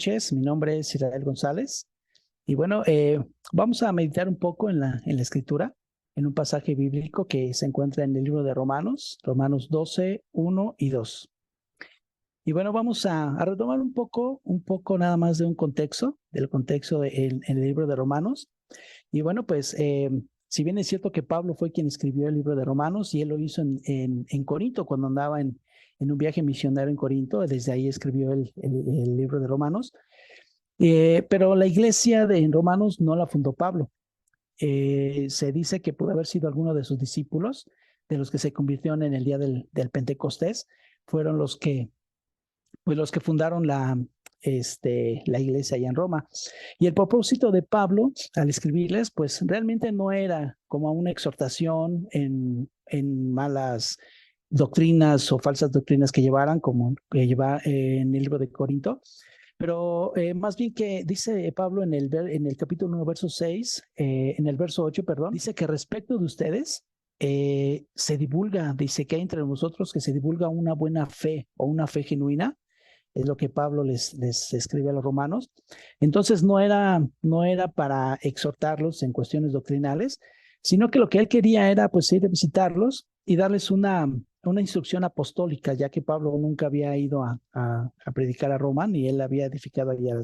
noches, mi nombre es Israel González y bueno, vamos a meditar un poco en la Escritura, en un pasaje bíblico que se encuentra en el libro de Romanos, Romanos 12, 1 y 2. Y bueno, vamos a retomar un poco nada más de un contexto, del contexto en el libro de Romanos. Y bueno, pues si bien es cierto que Pablo fue quien escribió el libro de Romanos y él lo hizo en Corinto cuando andaba en un viaje misionero en Corinto, desde ahí escribió el libro de Romanos, pero la iglesia en Romanos no la fundó Pablo. Se dice que pudo haber sido alguno de sus discípulos, de los que se convirtieron en el día del Pentecostés, fueron los que fundaron la iglesia allá en Roma. Y el propósito de Pablo al escribirles, pues realmente no era como una exhortación en malas doctrinas o falsas doctrinas que llevaran, como que lleva en el libro de Corinto, pero más bien que dice Pablo en el capítulo 1, verso 6, en el verso 8, perdón, dice que respecto de ustedes, se divulga, dice que hay entre nosotros que se divulga una buena fe o una fe genuina, es lo que Pablo les escribe a los romanos. Entonces no era para exhortarlos en cuestiones doctrinales, sino que lo que él quería era pues ir a visitarlos y darles una instrucción apostólica, ya que Pablo nunca había ido a predicar a Roma, ni él había edificado allá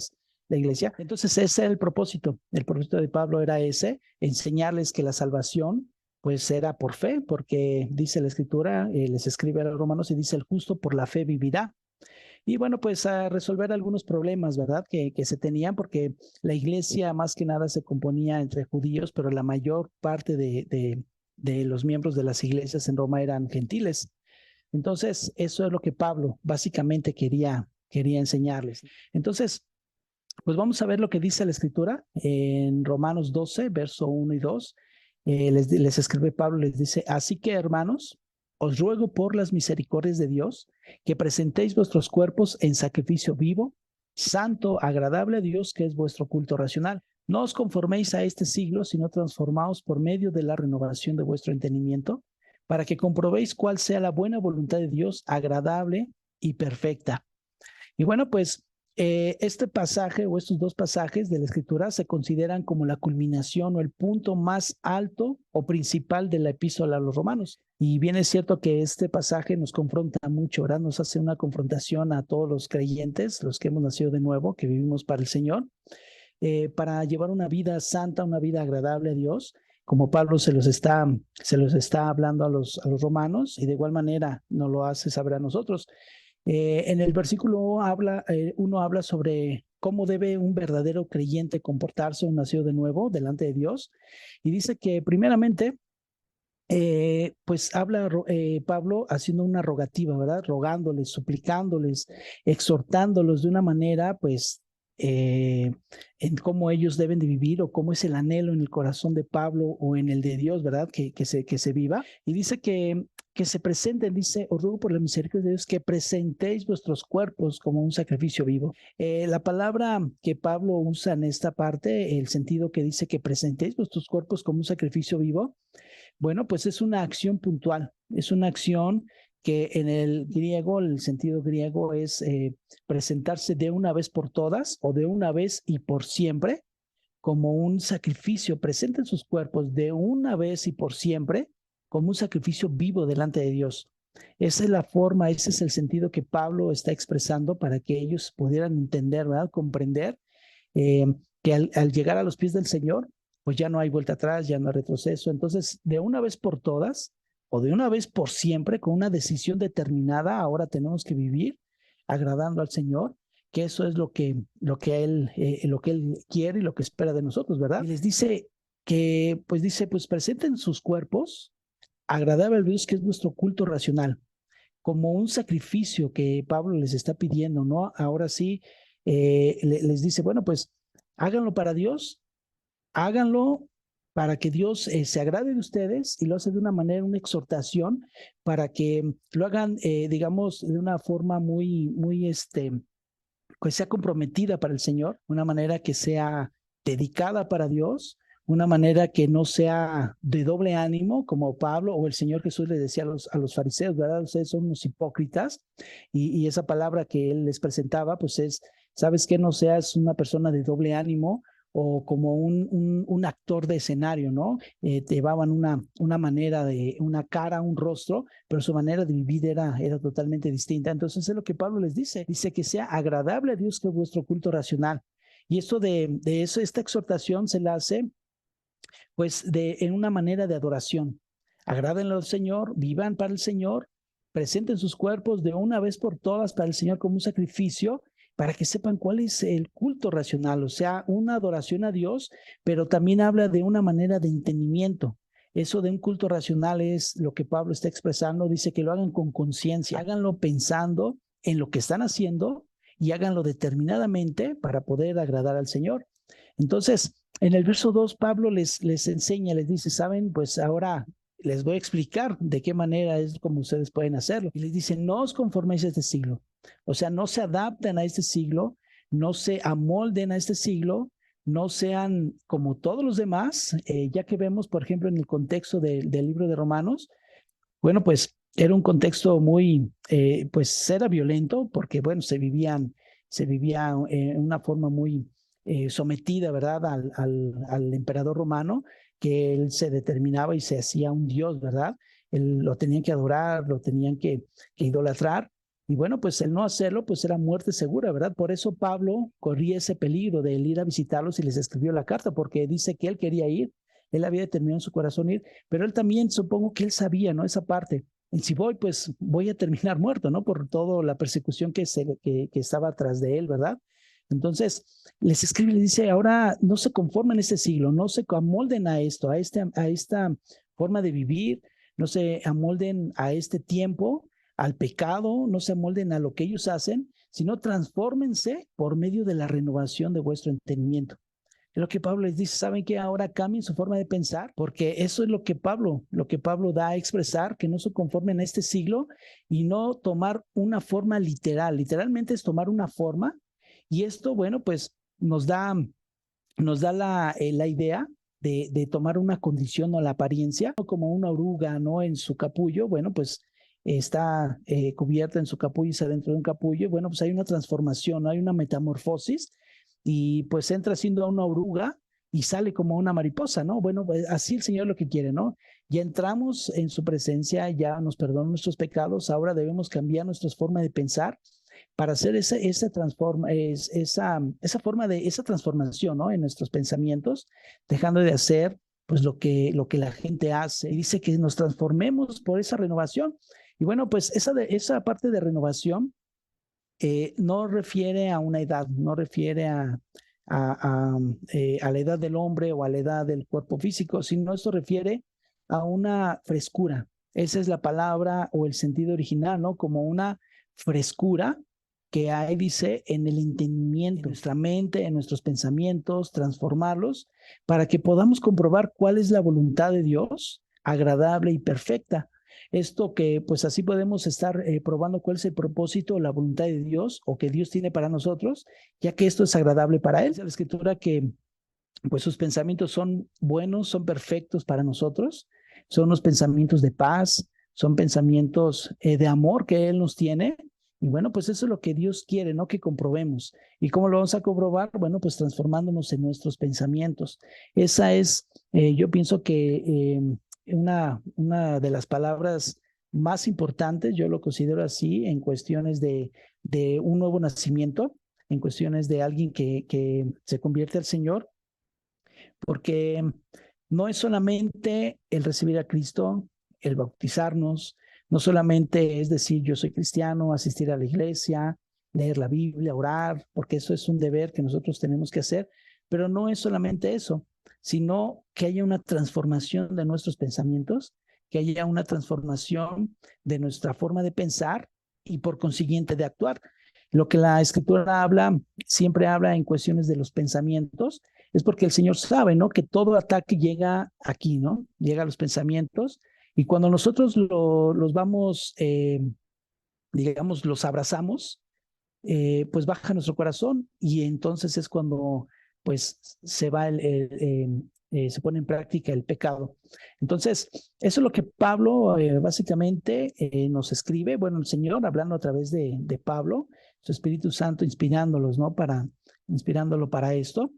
la iglesia. Entonces ese era el propósito de Pablo era ese, enseñarles que la salvación pues era por fe, porque dice la escritura, les escribe a los romanos y dice el justo por la fe vivirá. Y bueno, pues a resolver algunos problemas, ¿verdad? Que se tenían, porque la iglesia más que nada se componía entre judíos, pero la mayor parte de los miembros de las iglesias en Roma eran gentiles. Entonces, eso es lo que Pablo básicamente quería enseñarles. Entonces, pues vamos a ver lo que dice la escritura en Romanos 12, verso 1 y 2. Les escribe Pablo, les dice, así que hermanos, os ruego por las misericordias de Dios que presentéis vuestros cuerpos en sacrificio vivo, santo, agradable a Dios, que es vuestro culto racional. No os conforméis a este siglo, sino transformaos por medio de la renovación de vuestro entendimiento, para que comprobéis cuál sea la buena voluntad de Dios, agradable y perfecta. Y bueno, pues este pasaje o estos dos pasajes de la Escritura se consideran como la culminación o el punto más alto o principal de la epístola a los romanos. Y bien es cierto que este pasaje nos confronta mucho, ¿verdad? Nos hace una confrontación a todos los creyentes, los que hemos nacido de nuevo, que vivimos para el Señor, para llevar una vida santa, una vida agradable a Dios, como Pablo se los está hablando a los romanos, y de igual manera nos lo hace saber a nosotros. En el versículo uno habla sobre cómo debe un verdadero creyente comportarse, un nacido de nuevo delante de Dios, y dice que primeramente, pues habla Pablo haciendo una rogativa, ¿verdad? Rogándoles, suplicándoles, exhortándolos de una manera, pues, en cómo ellos deben de vivir o cómo es el anhelo en el corazón de Pablo o en el de Dios, ¿verdad? Que se viva. Y dice que se presenten, dice, os ruego por la misericordia de Dios que presentéis vuestros cuerpos como un sacrificio vivo. La palabra que Pablo usa en esta parte, el sentido que dice que presentéis vuestros cuerpos como un sacrificio vivo, bueno, pues es una acción puntual, es una acción que en el griego, el sentido griego es presentarse de una vez por todas o de una vez y por siempre como un sacrificio. Presenten sus cuerpos de una vez y por siempre como un sacrificio vivo delante de Dios. Esa es la forma, ese es el sentido que Pablo está expresando para que ellos pudieran entender, ¿verdad? Comprender eh, que al llegar a los pies del Señor, pues ya no hay vuelta atrás, ya no hay retroceso. Entonces, de una vez por todas o de una vez por siempre, con una decisión determinada, ahora tenemos que vivir agradando al Señor, que eso es lo que él quiere y lo que espera de nosotros, ¿verdad? Y les dice pues presenten sus cuerpos agradable a Dios, que es nuestro culto racional, como un sacrificio que Pablo les está pidiendo, ¿no? Ahora sí, les dice, bueno, pues háganlo para Dios, háganlo para que Dios se agrade de ustedes, y lo hace de una manera, una exhortación, para que lo hagan, digamos, de una forma que sea comprometida para el Señor, una manera que sea dedicada para Dios, una manera que no sea de doble ánimo, como Pablo o el Señor Jesús le decía a los fariseos, ¿verdad? Ustedes son unos hipócritas, y esa palabra que él les presentaba, pues es ¿sabes qué? No seas una persona de doble ánimo o como un actor de escenario, ¿no? Te llevaban una manera una cara, un rostro, pero su manera de vivir era totalmente distinta. Entonces es lo que Pablo les dice que sea agradable a Dios que vuestro culto racional. Y esto de eso, esta exhortación se la hace pues en una manera de adoración. Agrádenlo al Señor, vivan para el Señor, presenten sus cuerpos de una vez por todas para el Señor como un sacrificio, para que sepan cuál es el culto racional, o sea, una adoración a Dios, pero también habla de una manera de entendimiento. Eso de un culto racional es lo que Pablo está expresando, dice que lo hagan con conciencia, háganlo pensando en lo que están haciendo y háganlo determinadamente para poder agradar al Señor. Entonces, en el verso 2, Pablo les enseña, les dice, ¿saben? Pues ahora les voy a explicar de qué manera es como ustedes pueden hacerlo. Y les dice, no os conforméis a este siglo. O sea, no se adapten a este siglo, no se amolden a este siglo, no sean como todos los demás, ya que vemos, por ejemplo, en el contexto del libro de Romanos, bueno, pues era un contexto muy, pues era violento porque, bueno, se vivía en una forma muy sometida, ¿verdad? Al emperador romano, que él se determinaba y se hacía un dios, ¿verdad? Él, lo tenían que adorar, lo tenían que idolatrar. Y bueno, pues el no hacerlo, pues era muerte segura, ¿verdad? Por eso Pablo corría ese peligro de ir a visitarlos y les escribió la carta, porque dice que él quería ir, él había determinado en su corazón ir, pero él también supongo que él sabía, ¿no? Esa parte. Y si voy, pues voy a terminar muerto, ¿no? Por toda la persecución que estaba atrás de él, ¿verdad? Entonces, les escribe y les dice, ahora no se conformen en este siglo, no se amolden a esto, a esta forma de vivir, no se amolden a este tiempo, al pecado, no se amolden a lo que ellos hacen, sino transfórmense por medio de la renovación de vuestro entendimiento. Es lo que Pablo les dice, ¿saben qué? Ahora cambien su forma de pensar, porque eso es lo que Pablo da a expresar, que no se conformen a este siglo y no tomar una forma literal. Literalmente es tomar una forma y esto, bueno, pues nos da la idea de tomar una condición o la apariencia, ¿no? Como una oruga, ¿no? En su capullo, bueno, pues está cubierta en su capullo y está dentro de un capullo, bueno, pues hay una transformación, ¿no? Hay una metamorfosis y pues entra siendo una oruga y sale como una mariposa, ¿no? Bueno, pues así el Señor lo que quiere, ¿no? Ya entramos en su presencia, ya nos perdonó nuestros pecados, ahora debemos cambiar nuestra forma de pensar para hacer esa forma de esa transformación, ¿no? En nuestros pensamientos, dejando de hacer pues lo que la gente hace. Y dice que nos transformemos por esa renovación. Y bueno, pues esa parte de renovación no refiere a una edad, no refiere a la edad del hombre o a la edad del cuerpo físico, sino esto refiere a una frescura. Esa es la palabra o el sentido original, ¿no? Como una frescura que hay, dice, en el entendimiento, en nuestra mente, en nuestros pensamientos, transformarlos para que podamos comprobar cuál es la voluntad de Dios, agradable y perfecta. Esto que pues así podemos estar probando cuál es el propósito, la voluntad de Dios o que Dios tiene para nosotros, ya que esto es agradable para Él. Dice la Escritura que pues sus pensamientos son buenos, son perfectos para nosotros, son unos pensamientos de paz, son pensamientos de amor que Él nos tiene. Y bueno, pues eso es lo que Dios quiere, ¿no? Que comprobemos. ¿Y cómo lo vamos a comprobar? Bueno, pues transformándonos en nuestros pensamientos. Esa es, yo pienso que una de las palabras más importantes, yo lo considero así, en cuestiones de un nuevo nacimiento, en cuestiones de alguien que se convierte al Señor, porque no es solamente el recibir a Cristo, el bautizarnos, no solamente es decir yo soy cristiano, asistir a la iglesia, leer la Biblia, orar, porque eso es un deber que nosotros tenemos que hacer, pero no es solamente eso, sino que haya una transformación de nuestros pensamientos, que haya una transformación de nuestra forma de pensar y por consiguiente de actuar. Lo que la Escritura habla, siempre habla en cuestiones de los pensamientos, es porque el Señor sabe, ¿no? Que todo ataque llega aquí, ¿no? Llega a los pensamientos y cuando nosotros los vamos, digamos, los abrazamos, pues baja nuestro corazón y entonces es cuando pues se va se pone en práctica el pecado. Entonces, eso es lo que Pablo básicamente nos escribe, bueno, el Señor hablando a través de Pablo, su Espíritu Santo inspirándolos, ¿no? Inspirándolo para esto.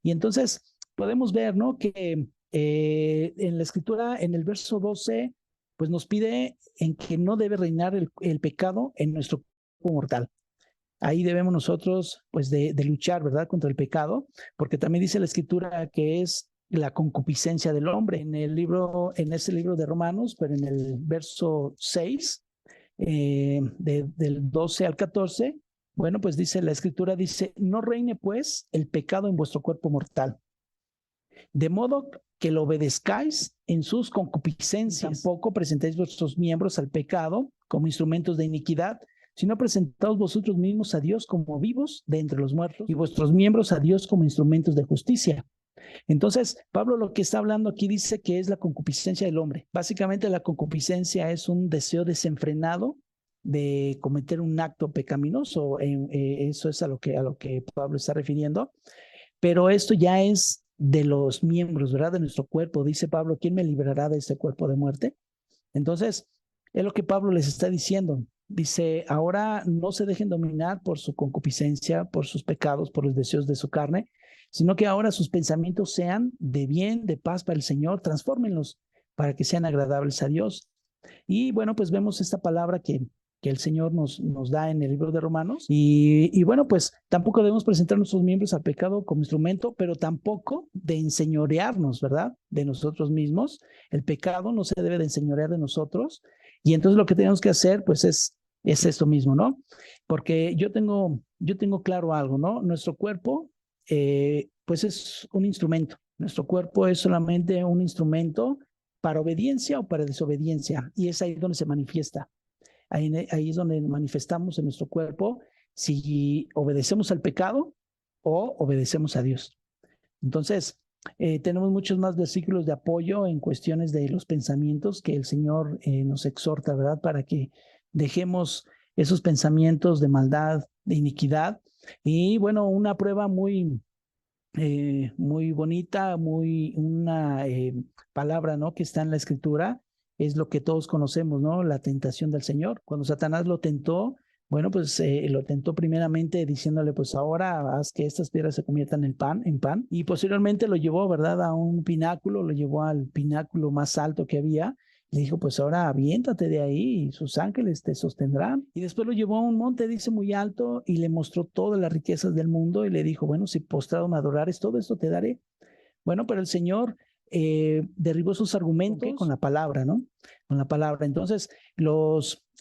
Y entonces podemos ver, ¿no? Que en la Escritura, en el verso 12, pues nos pide en que no debe reinar el pecado en nuestro cuerpo mortal. Ahí debemos nosotros, pues, de luchar, ¿verdad?, contra el pecado, porque también dice la Escritura que es la concupiscencia del hombre. En ese libro de Romanos, pero en el verso 6, del 12 al 14, bueno, pues dice la Escritura, dice, no reine pues el pecado en vuestro cuerpo mortal, de modo que lo obedezcáis en sus concupiscencias. Tampoco presentéis vuestros miembros al pecado como instrumentos de iniquidad, sino presentaos vosotros mismos a Dios como vivos de entre los muertos y vuestros miembros a Dios como instrumentos de justicia. Entonces, Pablo lo que está hablando aquí dice que es la concupiscencia del hombre. Básicamente la concupiscencia es un deseo desenfrenado de cometer un acto pecaminoso. Eso es a lo que Pablo está refiriendo. Pero esto ya es de los miembros, ¿verdad? De nuestro cuerpo. Dice Pablo, ¿quién me librará de este cuerpo de muerte? Entonces, es lo que Pablo les está diciendo. Dice, ahora no se dejen dominar por su concupiscencia, por sus pecados, por los deseos de su carne, sino que ahora sus pensamientos sean de bien, de paz para el Señor, transfórmenlos para que sean agradables a Dios. Y bueno, pues vemos esta palabra que el Señor nos da en el libro de Romanos. Y bueno, pues tampoco debemos presentar nuestros miembros al pecado como instrumento, pero tampoco de enseñorearnos, ¿verdad? De nosotros mismos. El pecado no se debe de enseñorear de nosotros. Y entonces lo que tenemos que hacer, pues es esto mismo, ¿no? Porque yo tengo claro algo, ¿no? Nuestro cuerpo, pues es un instrumento. Nuestro cuerpo es solamente un instrumento para obediencia o para desobediencia. Y es ahí donde se manifiesta. Ahí es donde manifestamos en nuestro cuerpo si obedecemos al pecado o obedecemos a Dios. Entonces, tenemos muchos más versículos de apoyo en cuestiones de los pensamientos que el Señor nos exhorta, ¿verdad? Para que dejemos esos pensamientos de maldad, de iniquidad. Y bueno, una prueba muy bonita, una palabra, ¿no?, que está en la Escritura, es lo que todos conocemos, ¿no? La tentación del Señor. Cuando Satanás lo tentó, bueno, pues lo tentó primeramente diciéndole, pues ahora haz que estas piedras se conviertan en pan, y posteriormente lo llevó, ¿verdad?, a un pináculo, lo llevó al pináculo más alto que había. Le dijo, pues ahora aviéntate de ahí y sus ángeles te sostendrán. Y después lo llevó a un monte, dice, muy alto, y le mostró todas las riquezas del mundo y le dijo, bueno, si postrado me adorares, todo esto te daré. Bueno, pero el Señor derribó sus argumentos con la palabra, ¿no? Con la palabra. Entonces,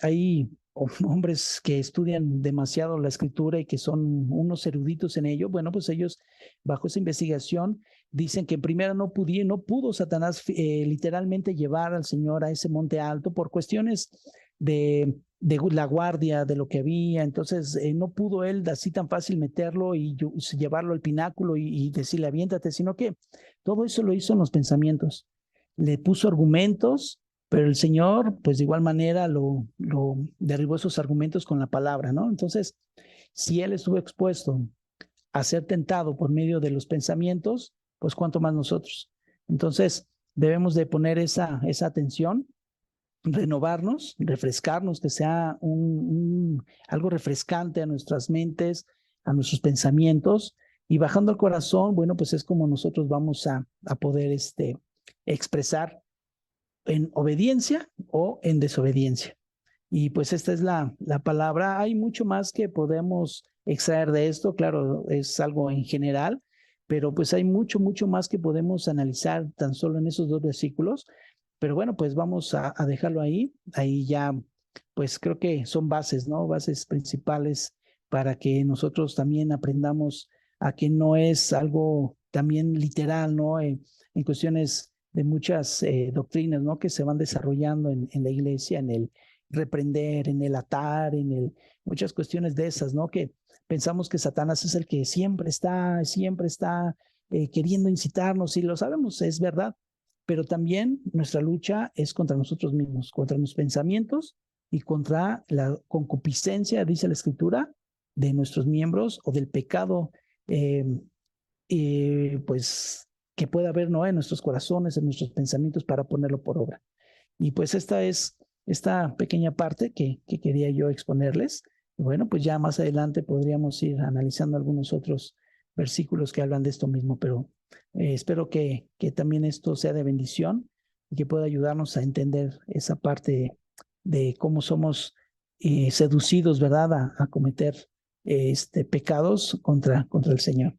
hay hombres que estudian demasiado la Escritura y que son unos eruditos en ello. Bueno, pues ellos, bajo esa investigación, dicen que primero no pudo Satanás literalmente llevar al Señor a ese monte alto por cuestiones de la guardia, de lo que había. Entonces no pudo él así tan fácil meterlo y llevarlo al pináculo y decirle aviéntate, sino que todo eso lo hizo en los pensamientos. Le puso argumentos, pero el Señor, pues de igual manera lo derribó esos argumentos con la palabra, ¿no? Entonces, si él estuvo expuesto a ser tentado por medio de los pensamientos, pues cuánto más nosotros. Entonces, debemos de poner esa atención, renovarnos, refrescarnos, que sea algo refrescante a nuestras mentes, a nuestros pensamientos, y bajando el corazón, bueno, pues es como nosotros vamos a poder expresar en obediencia o en desobediencia. Y pues esta es la palabra. Hay mucho más que podemos extraer de esto, claro, es algo en general, pero pues hay mucho más que podemos analizar tan solo en esos dos versículos. Pero bueno, pues vamos a dejarlo ahí. Ahí ya, pues creo que son bases, ¿no? Bases principales para que nosotros también aprendamos a que no es algo también literal, ¿no? En cuestiones de muchas doctrinas, ¿no?, que se van desarrollando en la iglesia, en el reprender, en el atar, muchas cuestiones de esas, ¿no? Que pensamos que Satanás es el que siempre está queriendo incitarnos, y lo sabemos, es verdad, pero también nuestra lucha es contra nosotros mismos, contra los pensamientos y contra la concupiscencia, dice la Escritura, de nuestros miembros o del pecado, pues que pueda haber, ¿no?, en nuestros corazones, en nuestros pensamientos, para ponerlo por obra. Y pues esta es esta pequeña parte que quería yo exponerles. Bueno, pues ya más adelante podríamos ir analizando algunos otros versículos que hablan de esto mismo, pero espero que también esto sea de bendición y que pueda ayudarnos a entender esa parte de cómo somos seducidos, ¿verdad?, a cometer pecados contra el Señor.